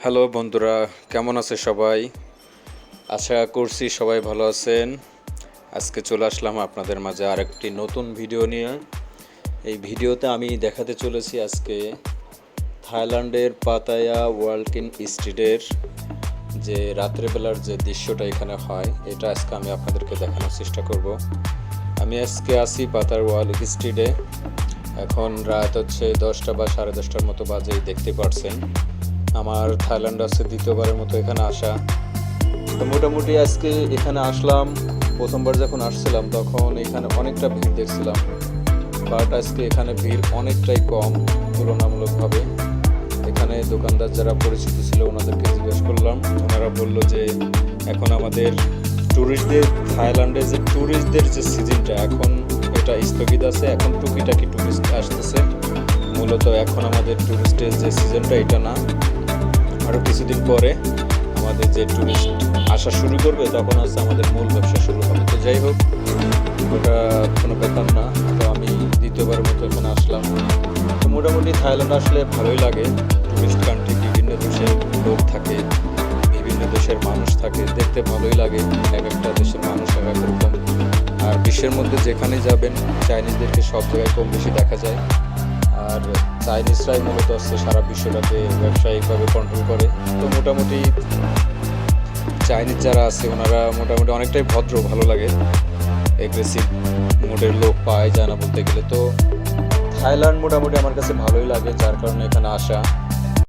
Hello বন্ধুরা, কেমন আছে সবাই? আশা করছি সবাই ভালো আছেন। আজকে চলে আসলাম আপনাদের মাঝে আরেকটি নতুন ভিডিও নিয়ে। এই ভিডিওতে আমি দেখাতে চলেছি আজকে থাইল্যান্ডের পাতায়া ওয়ালকিন স্ট্রিটের যে রাত্রেবেলার যে দৃশ্যটা এখানে হয়, এটা আজকে আমি আপনাদেরকে দেখানোর চেষ্টা করব। আমি আজকে আসি পাতায়া ওয়ালকিন স্ট্রিটে। এখন রাত হচ্ছে 10টা বা 10:30টার মতো বাজে, দেখতে পাচ্ছেন। আমার থাইল্যান্ড আছে দ্বিতীয়বারের মতো এখানে আসা। তো মোটামুটি আজকে এখানে আসলাম, প্রথমবার যখন আসছিলাম তখন এখানে অনেকটা ভিড় দেখছিলাম, বাট আজকে এখানে ভিড় অনেকটাই কম তুলনামূলকভাবে। এখানে দোকানদার যারা পরিচিত ছিল ওনাদেরকে জিজ্ঞেস করলাম, ওনারা বললো যে এখন আমাদের থাইল্যান্ডের যে ট্যুরিস্টদের যে সিজনটা এখন এটা স্থগিত আছে, এখন টুকিটাকি ট্যুরিস্ট আসতেছে। মূলত এখন আমাদের ট্যুরিস্টের যে সিজনটা এটা না, আরও কিছুদিন পরে আমাদের যে ট্যুরিস্ট আসা শুরু করবে তখন হচ্ছে আমাদের মূল ব্যবসা শুরু হবে। তো যাই হোক, ওটা কোনো ব্যাপার না। তো আমি দ্বিতীয়বারের মতো এখানে আসলাম। তো মোটামুটি থাইল্যান্ড আসলে ভালোই লাগে। টুরিস্ট কান্ট্রি, বিভিন্ন দেশের লোক থাকে, বিভিন্ন দেশের মানুষ থাকে, দেখতে ভালোই লাগে। এক একটা দেশের মানুষ এক এক রকম। আর বিশ্বের মধ্যে যেখানে যাবেন চাইনিজদেরকে সব জায়গায় কম বেশি দেখা যায়। আর চাইনিজরাই মূলত হচ্ছে সারা বিশ্বটাকে ব্যবসায়িকভাবে কন্ট্রোল করে। তো মোটামুটি চাইনিজ যারা আছে ওনারা মোটামুটি অনেকটাই ভদ্র, ভালো লাগে। এগ্রেসিভ মোডের লোক পাওয়া যায় না বলতে গেলে। তো থাইল্যান্ড মোটামুটি আমার কাছে ভালোই লাগে, যার কারণে এখানে আসা।